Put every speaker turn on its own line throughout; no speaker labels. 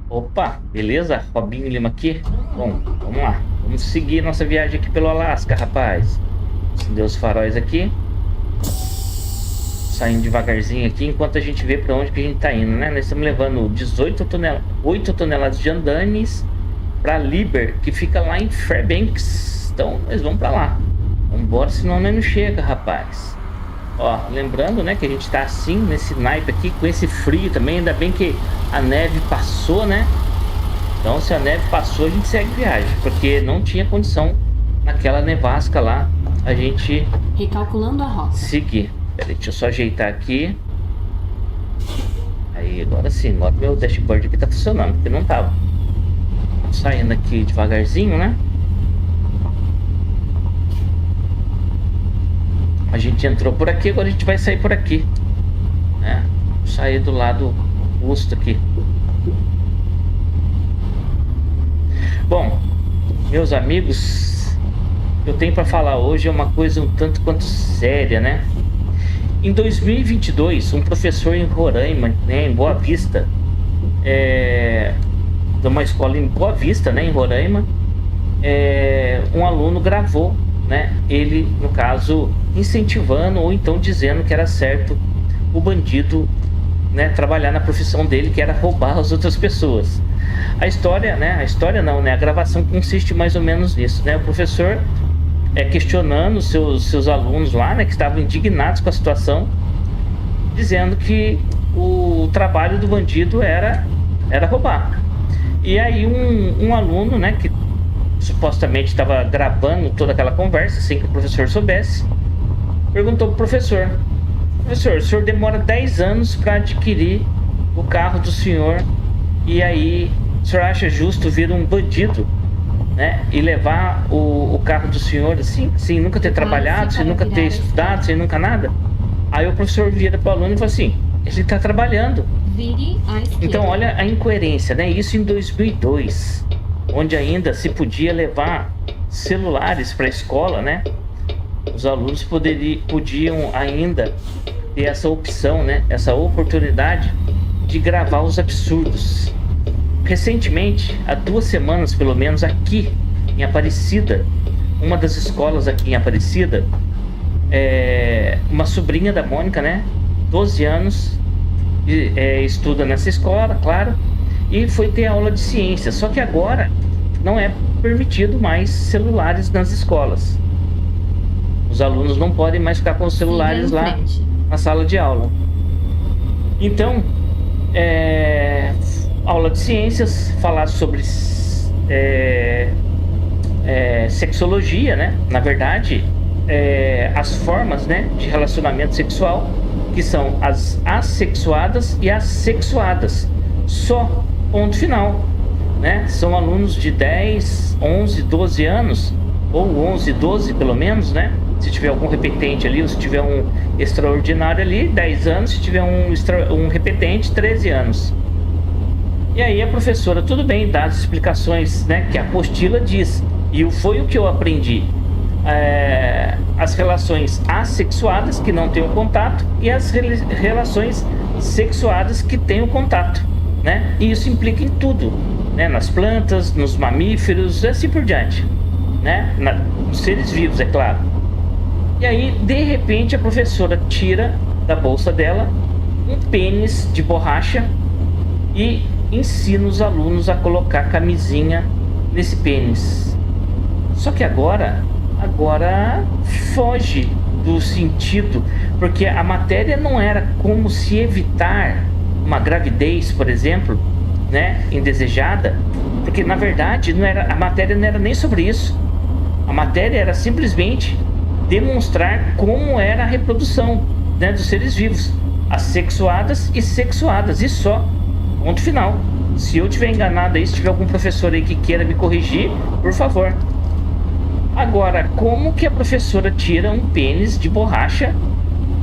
Opa, beleza? Robinho Lima aqui. Bom, vamos lá. Vamos seguir nossa viagem aqui pelo Alasca, rapaz. Acender os faróis aqui. Saindo devagarzinho aqui, enquanto a gente vê para onde que a gente tá indo, né? Nós estamos levando 8 toneladas de andames para Liber, que fica lá em Fairbanks. Então, nós vamos para lá. Vamos embora, senão nós não chega, rapaz. Ó, lembrando, né, que a gente tá assim, nesse naipe aqui, com esse frio também. Ainda bem que a neve passou, né? Então, se a neve passou, a gente segue viagem, porque não tinha condição naquela nevasca lá a gente
Recalculando a rota.
seguir. Pera aí, deixa eu só ajeitar aqui. Aí, agora sim, agora meu dashboard aqui tá funcionando, porque não tava. Saindo aqui devagarzinho, né? A gente entrou por aqui, agora a gente vai sair por aqui, né? Sair do lado oposto aqui. Bom, meus amigos, o que eu tenho para falar hoje é uma coisa um tanto quanto séria, né? Em 2022, um professor em Roraima, né, em Boa Vista, de uma escola em Boa Vista, né, em Roraima, um aluno gravou, né, ele, no caso, incentivando ou então dizendo que era certo o bandido, né, trabalhar na profissão dele, que era roubar as outras pessoas. A história, né, a gravação consiste mais ou menos nisso, né, o professor questionando seus alunos lá, né, que estavam indignados com a situação, dizendo que o trabalho do bandido era roubar. E aí um aluno, né, que supostamente estava gravando toda aquela conversa sem que o professor soubesse, perguntou pro professor: professor, o senhor demora 10 anos para adquirir o carro do senhor, e aí o senhor acha justo vir um bandido, né, e levar o carro do senhor assim, sem nunca ter trabalhado, sem nunca ter estudado, sem nunca nada? Aí o professor vira para o aluno e fala assim: ele está trabalhando.
Vire à esquerda.
Então olha a incoerência, né? Isso em 2002, onde ainda se podia levar celulares para a escola, né? Os alunos podiam ainda ter essa opção, né? Essa oportunidade de gravar os absurdos. Recentemente, há 2 semanas pelo menos, aqui em Aparecida, uma das escolas aqui em Aparecida, uma sobrinha da Mônica, né, 12 anos, estuda nessa escola, claro, e foi ter aula de ciência. Só que agora não é permitido mais celulares nas escolas. Os alunos não podem mais ficar com os celulares lá na sala de aula. Então, aula de ciências, falar sobre sexologia, né? Na verdade, as formas, né, de relacionamento sexual, que são as assexuadas e as sexuadas. Só, ponto final, né? São alunos de 10, 11, 12 anos, ou 11, 12 pelo menos, né? Se tiver algum repetente ali, ou se tiver um extraordinário ali, 10 anos. Se tiver um repetente, 13 anos. E aí a professora, tudo bem, dá as explicações, né, que a apostila diz, e foi o que eu aprendi. As relações assexuadas, que não têm o contato, e as relações sexuadas, que têm o contato, né? E isso implica em tudo, né? Nas plantas, nos mamíferos, assim por diante, né? Nos seres vivos, é claro. E aí, de repente, a professora tira da bolsa dela um pênis de borracha e ensina os alunos a colocar camisinha nesse pênis. Só que agora foge do sentido, porque a matéria não era como se evitar uma gravidez, por exemplo, né, indesejada, porque na verdade a matéria não era nem sobre isso. A matéria era simplesmente demonstrar como era a reprodução, né, dos seres vivos, assexuadas e sexuadas, e só, ponto final. Se eu tiver enganado aí, se tiver algum professor aí que queira me corrigir, por favor. Agora, como que a professora tira um pênis de borracha,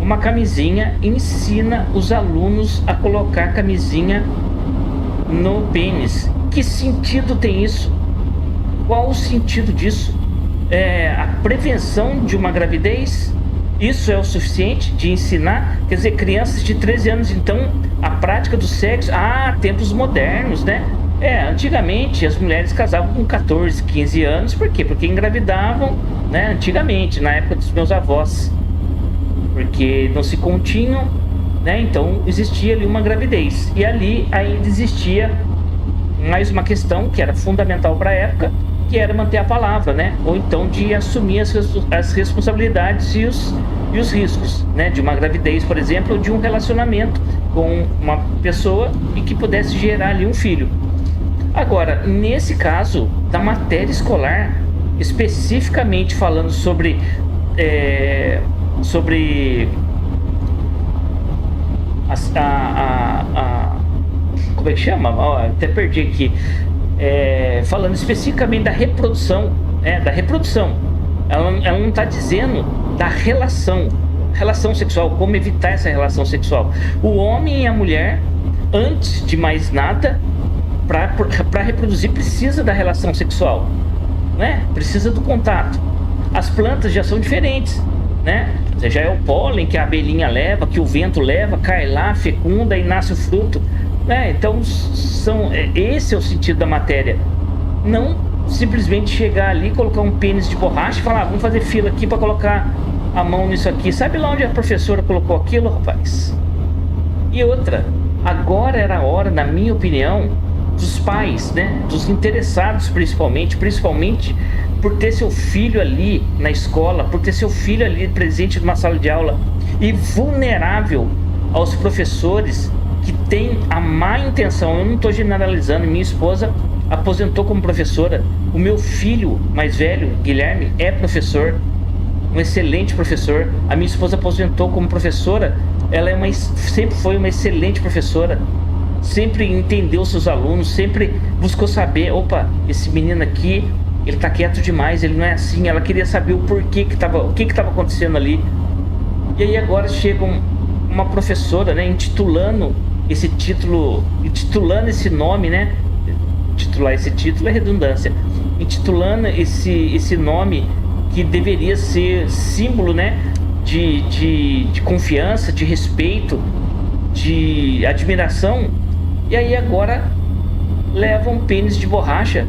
uma camisinha, e ensina os alunos a colocar camisinha no pênis? Que sentido tem isso? Qual o sentido disso? A prevenção de uma gravidez? Isso é o suficiente de ensinar? Quer dizer, crianças de 13 anos, então, a prática do sexo... tempos modernos, né? Antigamente as mulheres casavam com 14, 15 anos, por quê? Porque engravidavam, né? Antigamente, na época dos meus avós, porque não se continham, né? Então existia ali uma gravidez, e ali ainda existia mais uma questão que era fundamental para a época, que era manter a palavra, né? Ou então de assumir as responsabilidades e os riscos, né? De uma gravidez, por exemplo, ou de um relacionamento com uma pessoa e que pudesse gerar ali um filho. Agora, nesse caso, da matéria escolar, especificamente falando sobre como é que chama? Até perdi aqui. Falando especificamente da reprodução, da reprodução. Ela não está dizendo da relação sexual, como evitar essa relação sexual. O homem e a mulher, antes de mais nada, para reproduzir, precisa da relação sexual, né? Precisa do contato. As plantas já são diferentes, né? Já é o pólen que a abelhinha leva, que o vento leva, cai lá, fecunda e nasce o fruto, né? Então esse é o sentido da matéria. Não simplesmente chegar ali, colocar um pênis de borracha e falar, vamos fazer fila aqui para colocar a mão nisso aqui. Sabe lá onde a professora colocou aquilo, rapaz? E outra, agora era a hora, na minha opinião, dos pais, né? Dos interessados principalmente por ter seu filho ali na escola, por ter seu filho ali presente numa sala de aula e vulnerável aos professores que têm a má intenção. Eu não estou generalizando, minha esposa aposentou como professora, o meu filho mais velho, Guilherme, é professor, um excelente professor. A minha esposa aposentou como professora, ela sempre foi uma excelente professora, sempre entendeu seus alunos, sempre buscou saber, opa, esse menino aqui, ele tá quieto demais, ele não é assim. Ela queria saber o porquê o que estava acontecendo ali. E aí agora chega uma professora, né, intitulando esse título, intitulando esse nome, né, titular esse título é redundância, intitulando esse nome que deveria ser símbolo, né, de confiança, de respeito, de admiração. E aí agora leva um pênis de borracha,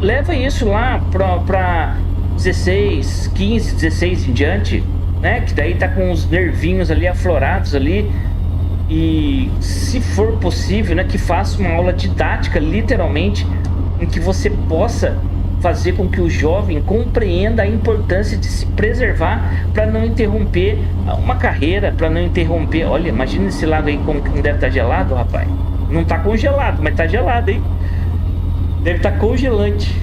leva isso lá pra 16, 15, 16 em diante, né? Que daí tá com os nervinhos ali aflorados ali. E se for possível, né, que faça uma aula didática, literalmente, em que você possa fazer com que o jovem compreenda a importância de se preservar para não interromper uma carreira, para não interromper. Olha, imagina esse lago aí como que não deve estar gelado, rapaz. Não está congelado, mas está gelado, hein? Deve estar congelante.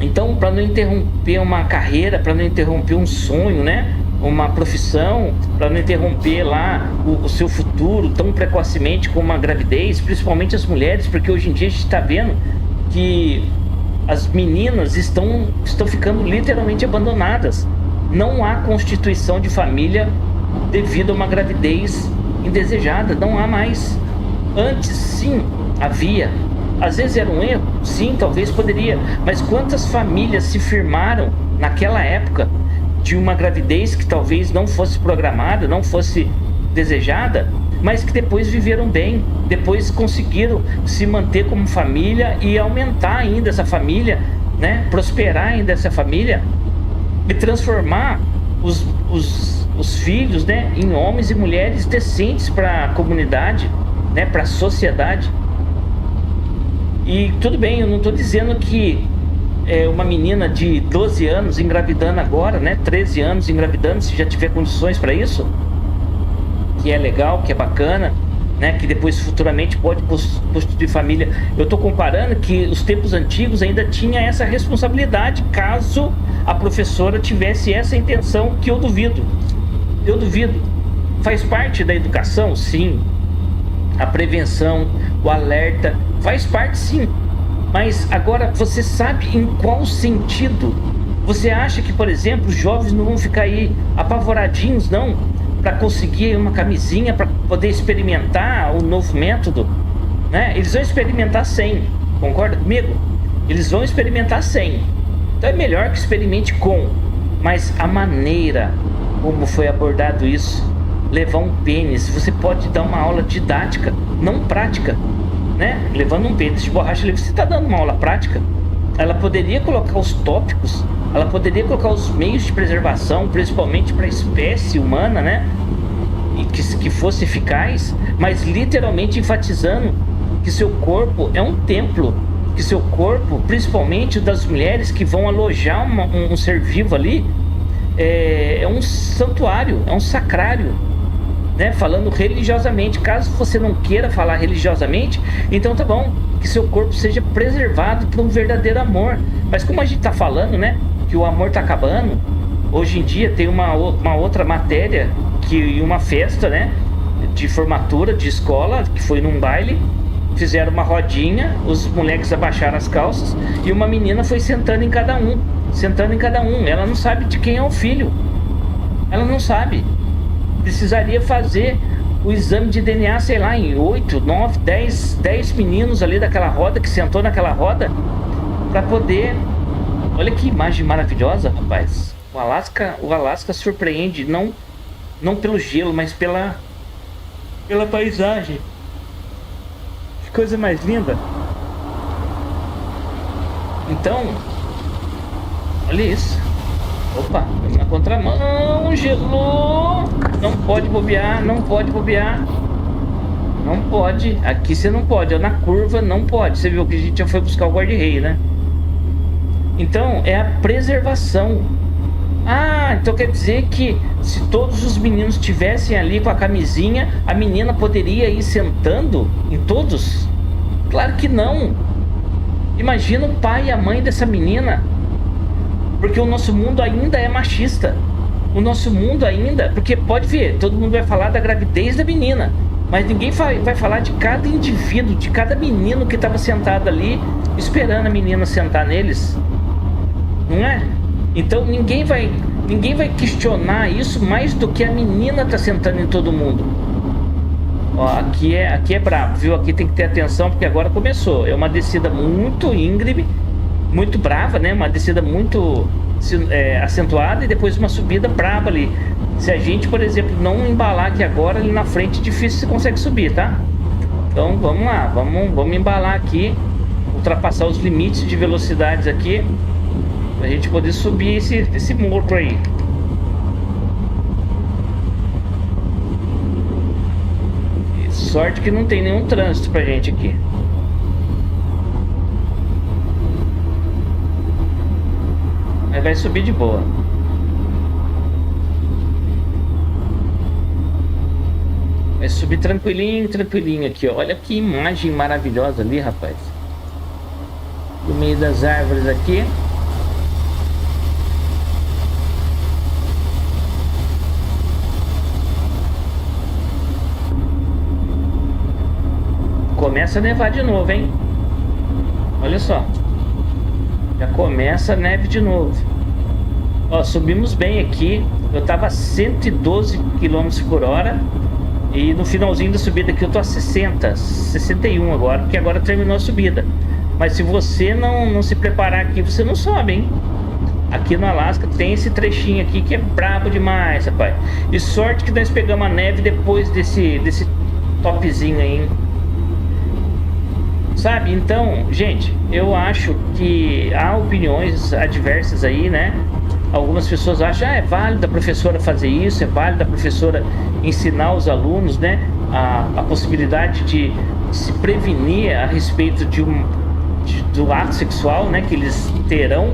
Então, para não interromper uma carreira, para não interromper um sonho, né? Uma profissão, para não interromper lá o seu futuro tão precocemente com uma gravidez, principalmente as mulheres, porque hoje em dia a gente está vendo que as meninas estão ficando literalmente abandonadas. Não há constituição de família devido a uma gravidez indesejada, não há mais. Antes sim havia, às vezes era um erro, sim, talvez poderia, mas quantas famílias se firmaram naquela época de uma gravidez que talvez não fosse programada, não fosse desejada, mas que depois viveram bem, depois conseguiram se manter como família e aumentar ainda essa família, né? Prosperar ainda essa família e transformar os filhos, né, em homens e mulheres decentes para a comunidade, né, para a sociedade. E tudo bem, eu não estou dizendo que uma menina de 12 anos engravidando agora, né, 13 anos engravidando, se já tiver condições para isso, que é legal, que é bacana, né, que depois futuramente pode constituir família. Eu estou comparando que os tempos antigos ainda tinha essa responsabilidade, caso a professora tivesse essa intenção, que eu duvido. Faz parte da educação, sim. A prevenção, o alerta, faz parte sim. Mas agora você sabe em qual sentido? Você acha que, por exemplo, os jovens não vão ficar aí apavoradinhos, não? Para conseguir uma camisinha, para poder experimentar o novo método, né? Eles vão experimentar sem, concorda comigo? Eles vão experimentar sem. Então é melhor que experimente com. Mas a maneira como foi abordado isso, levar um pênis, você pode dar uma aula didática, não prática. né? Levando um peito de borracha ali, você está dando uma aula prática. Ela poderia colocar os tópicos, ela poderia colocar os meios de preservação, principalmente para a espécie humana, né? E que fosse eficaz, mas literalmente enfatizando que seu corpo é um templo, que seu corpo, principalmente o das mulheres que vão alojar um ser vivo ali, é um santuário, é um sacrário, né? Falando religiosamente. Caso você não queira falar religiosamente, então tá bom, que seu corpo seja preservado por um verdadeiro amor. Mas como a gente tá falando, né, que o amor tá acabando, hoje em dia tem uma outra matéria, que uma festa, né, de formatura de escola, que foi num baile, fizeram uma rodinha, os moleques abaixaram as calças e uma menina foi sentando em cada um. Ela não sabe de quem é o filho, ela não sabe. Precisaria fazer o exame de DNA, sei lá, em 8, 9, 10 meninos ali daquela roda, que sentou naquela roda, para poder... Olha que imagem maravilhosa, rapaz. O Alasca surpreende, não pelo gelo, mas pela paisagem. Que coisa mais linda. Então, olha isso. Opa, na contramão, gelou. Não pode bobear, não pode. Aqui você não pode, ó, na curva não pode. Você viu que a gente já foi buscar o guarda-rei, né? Então, é a preservação. Ah, então quer dizer que se todos os meninos estivessem ali com a camisinha, a menina poderia ir sentando em todos? Claro que não. Imagina o pai e a mãe dessa menina. Porque o nosso mundo ainda é machista. O nosso mundo ainda... Porque pode ver, todo mundo vai falar da gravidez da menina, mas ninguém vai falar de cada indivíduo, de cada menino que estava sentado ali, esperando a menina sentar neles. Não é? Então ninguém vai questionar isso mais do que a menina tá sentando em todo mundo. Ó, aqui é brabo, viu? Aqui tem que ter atenção, porque agora começou. É uma descida muito íngreme, muito brava, né? Uma descida muito acentuada e depois uma subida braba ali. Se a gente, por exemplo, não embalar aqui agora, ali na frente, difícil você consegue subir, tá? Então vamos lá, vamos embalar aqui, ultrapassar os limites de velocidades aqui, pra gente poder subir esse morro aí. E sorte que não tem nenhum trânsito pra gente aqui. Mas vai subir de boa. Vai subir tranquilinho aqui, ó. Olha que imagem maravilhosa ali, rapaz. No meio das árvores aqui. Começa a nevar de novo, hein? Olha só. Já começa a neve de novo. Ó, subimos bem aqui. Eu tava a 112 km por hora. E no finalzinho da subida aqui eu tô a 61 agora, porque agora terminou a subida. Mas se você não se preparar aqui, você não sobe, hein? Aqui no Alasca tem esse trechinho aqui que é brabo demais, rapaz. E sorte que nós pegamos a neve depois desse topzinho aí, hein? Sabe? Então, gente, eu acho que há opiniões adversas aí, né? Algumas pessoas acham, é válido a professora fazer isso, é válido a professora ensinar os alunos, né, a possibilidade de se prevenir a respeito do ato sexual, né, que eles terão,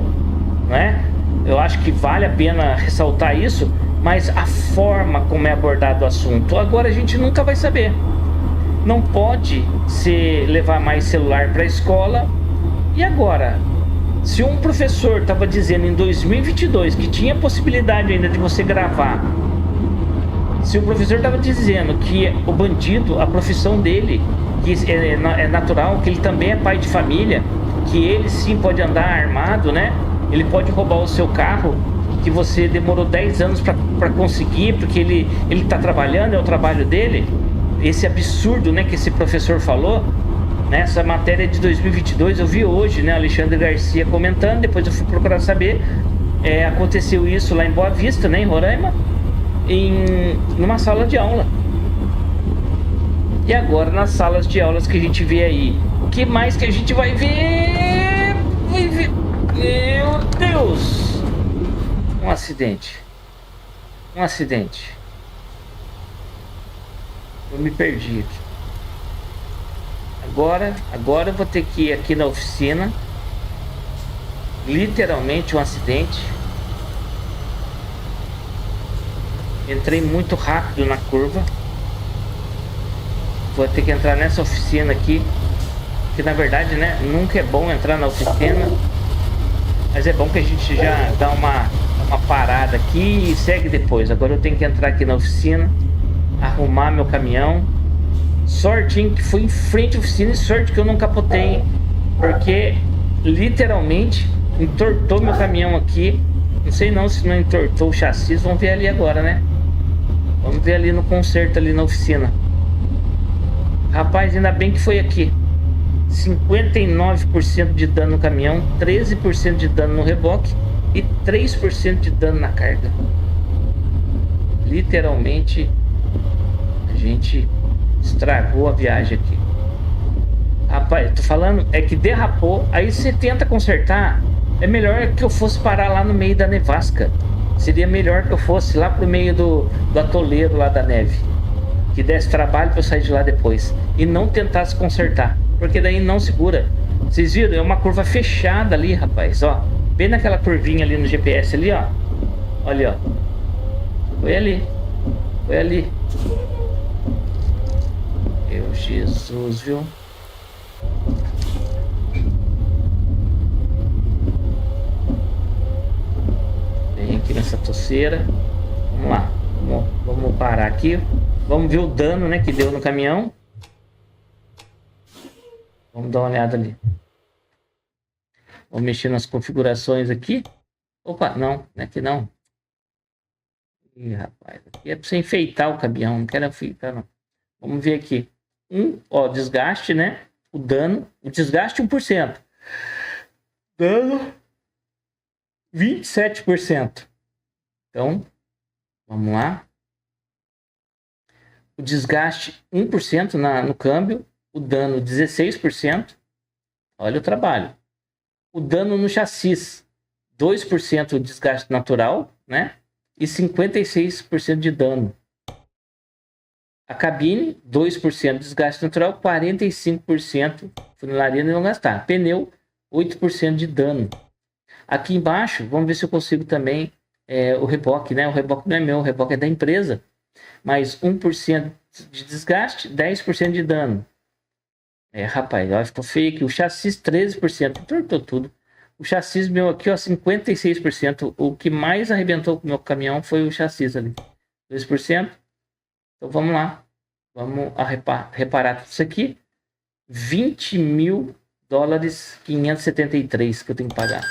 né? Eu acho que vale a pena ressaltar isso, mas a forma como é abordado o assunto, agora a gente nunca vai saber. Não pode se levar mais celular para a escola. E agora? Se um professor estava dizendo em 2022 que tinha possibilidade ainda de você gravar, se o professor estava dizendo que o bandido, a profissão dele, que é natural, que ele também é pai de família, que ele sim pode andar armado, né? Ele pode roubar o seu carro, que você demorou 10 anos para conseguir, porque ele está trabalhando, é o trabalho dele. Esse absurdo, né, que esse professor falou, né, essa matéria de 2022, eu vi hoje, né, Alexandre Garcia comentando, depois eu fui procurar saber, aconteceu isso lá em Boa Vista, né, em Roraima, numa sala de aula. E agora nas salas de aulas que a gente vê aí. O que mais que a gente vai ver? Meu Deus! Um acidente. Um acidente. Eu me perdi aqui. Agora eu vou ter que ir aqui na oficina. Literalmente um acidente. Entrei muito rápido na curva. Vou ter que entrar nessa oficina aqui. Que na verdade, né, nunca é bom entrar na oficina. Mas é bom que a gente já dá uma parada aqui e segue depois. Agora eu tenho que entrar aqui na oficina, arrumar meu caminhão. Sorte que fui em frente à oficina e sorte que eu não capotei, porque literalmente entortou meu caminhão aqui. Não sei não se não entortou o chassi. Vamos ver ali agora, né? Vamos ver ali no conserto, ali na oficina. Rapaz, ainda bem que foi aqui. 59% de dano no caminhão, 13% de dano no reboque e 3% de dano na carga. Literalmente a gente estragou a viagem aqui. Rapaz, tô falando, é que derrapou. Aí você tenta consertar. É melhor que eu fosse parar lá no meio da nevasca. Seria melhor que eu fosse lá pro meio do atoleiro lá da neve, que desse trabalho para eu sair de lá depois. E não tentasse consertar, porque daí não segura. Vocês viram? É uma curva fechada ali, rapaz, ó. Bem naquela curvinha ali no GPS ali, ó. Olha, ó. Foi ali. Foi ali. Meu Jesus, viu? Vem aqui nessa toceira. Vamos lá. Vamos parar aqui. Vamos ver o dano, né, que deu no caminhão. Vamos dar uma olhada ali. Vou mexer nas configurações aqui. Opa, não é que não. Ih, rapaz, aqui é para você enfeitar o caminhão, não quero enfeitar não. Vamos ver aqui. Ó, desgaste, né? O dano, o desgaste 1%. Dano 27%. Então, vamos lá. O desgaste 1% no câmbio, o dano 16%. Olha o trabalho. O dano no chassi, 2% de desgaste natural, né? E 56% de dano. A cabine, 2% de desgaste natural, 45% funilaria não gastar. Pneu, 8% de dano. Aqui embaixo, vamos ver se eu consigo também o reboque, né? O reboque não é meu, o reboque é da empresa. Mais 1% de desgaste, 10% de dano. Rapaz, ó, ficou feio aqui. O chassi 13%, entortou tudo. O chassi meu aqui, ó, 56%. O que mais arrebentou com o meu caminhão foi o chassi ali. 2%. Então vamos lá. Vamos reparar tudo isso aqui. 20 mil dólares 573 que eu tenho que pagar.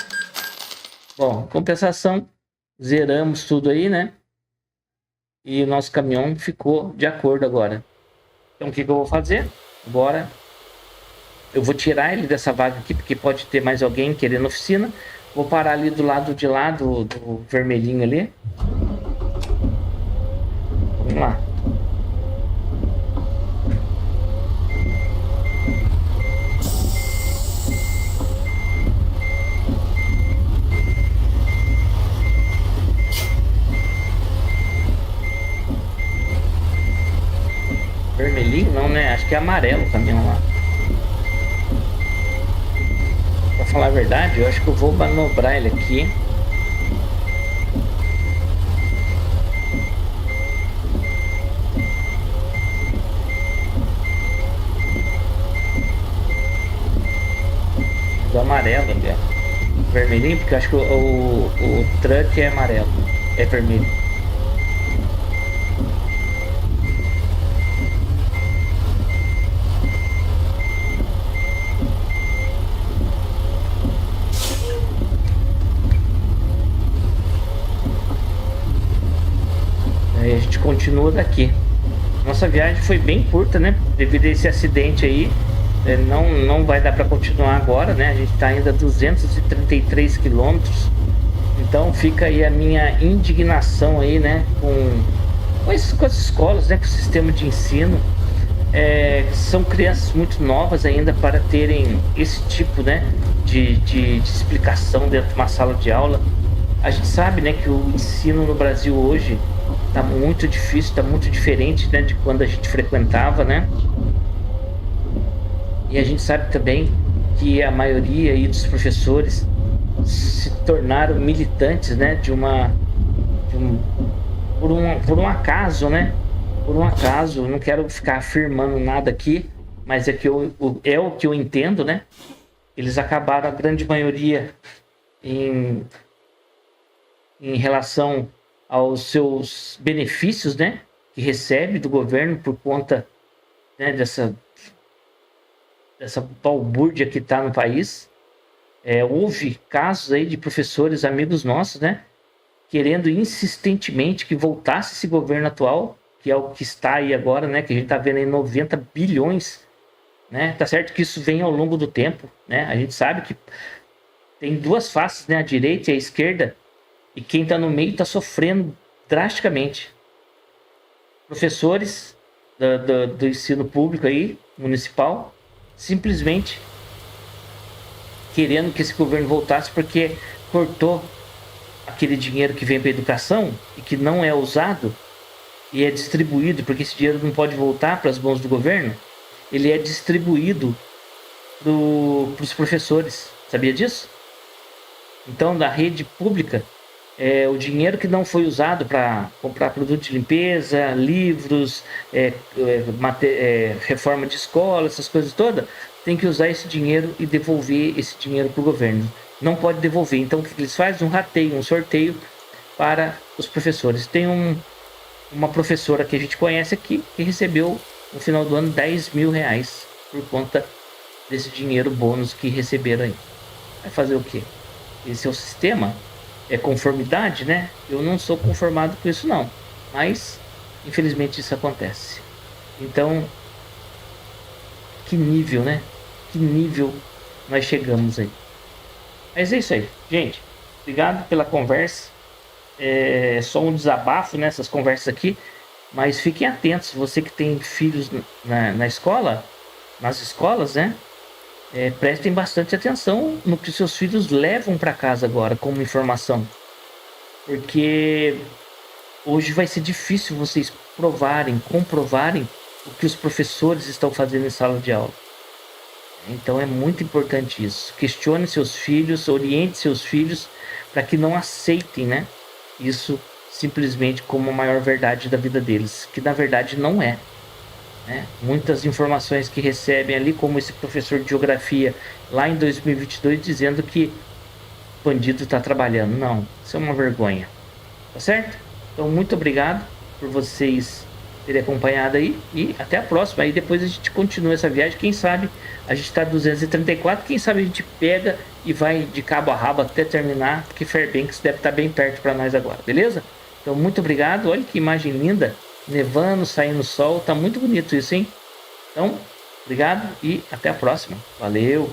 Bom, compensação. Zeramos tudo aí, né? E o nosso caminhão ficou de acordo agora. Então o que eu vou fazer? Agora eu vou tirar ele dessa vaga aqui, porque pode ter mais alguém querendo oficina. Vou parar ali do lado de lá, do vermelhinho ali. Vamos lá. Vermelhinho não, né? Acho que é amarelo o caminhão lá. Pra falar a verdade, eu acho que eu vou manobrar ele aqui. Do amarelo ali, ó. Vermelhinho, porque eu acho que o truck é amarelo. É vermelho. Aí a gente continua daqui. Nossa viagem foi bem curta, né? Devido a esse acidente aí, não vai dar para continuar agora, né? A gente está ainda a 233 quilômetros. Então fica aí a minha indignação aí, né? Com as escolas, né? Com o sistema de ensino. são crianças muito novas ainda para terem esse tipo, né, de explicação dentro de uma sala de aula. A gente sabe, né, que o ensino no Brasil hoje está muito difícil, está muito diferente, né, de quando a gente frequentava, né? E a gente sabe também que a maioria aí dos professores se tornaram militantes, né, por um acaso, né? Por um acaso, não quero ficar afirmando nada aqui, mas é o que eu entendo, né? Eles acabaram, a grande maioria, em relação aos seus benefícios, né? Que recebe do governo por conta, né, dessa balbúrdia que está no país. Houve casos aí de professores, amigos nossos, né? Querendo insistentemente que voltasse esse governo atual, que é o que está aí agora, né? Que a gente está vendo aí 90 bilhões, né? Tá certo que isso vem ao longo do tempo, né? A gente sabe que tem duas faces, né? A direita e a esquerda, e quem está no meio está sofrendo drasticamente. Professores do ensino público aí, municipal, simplesmente querendo que esse governo voltasse porque cortou aquele dinheiro que vem para a educação e que não é usado e é distribuído, porque esse dinheiro não pode voltar para as mãos do governo, ele é distribuído para os professores. Sabia disso? Então, da rede pública, o dinheiro que não foi usado para comprar produto de limpeza, livros, reforma de escola, essas coisas todas, tem que usar esse dinheiro e devolver esse dinheiro para o governo. Não pode devolver. Então, o que eles fazem? Um rateio, um sorteio para os professores. Tem uma professora que a gente conhece aqui que recebeu no final do ano 10 mil reais por conta desse dinheiro bônus que receberam aí. Vai fazer o quê? Esse é o sistema. É conformidade, né? Eu não sou conformado com isso, não. Mas, infelizmente, isso acontece. Então, que nível, né? Que nível nós chegamos aí. Mas é isso aí, gente. Obrigado pela conversa. É só um desabafo nessas conversas aqui. Mas fiquem atentos, você que tem filhos na escola, nas escolas, né? Prestem bastante atenção no que seus filhos levam para casa agora como informação. Porque hoje vai ser difícil vocês comprovarem o que os professores estão fazendo em sala de aula. Então é muito importante isso. Questione seus filhos, oriente seus filhos para que não aceitem, né, isso simplesmente como a maior verdade da vida deles, que na verdade não é. Né? Muitas informações que recebem ali, como esse professor de geografia lá em 2022 dizendo que o bandido está trabalhando. Não, isso é uma vergonha. Tá certo? Então muito obrigado por vocês terem acompanhado aí e até a próxima. Aí depois a gente continua essa viagem. Quem sabe a gente está 234, quem sabe a gente pega e vai de cabo a rabo até terminar, porque Fairbanks deve estar bem perto para nós agora, beleza? Então muito obrigado. Olha que imagem linda, nevando, saindo sol, tá muito bonito isso, hein? Então, obrigado e até a próxima. Valeu!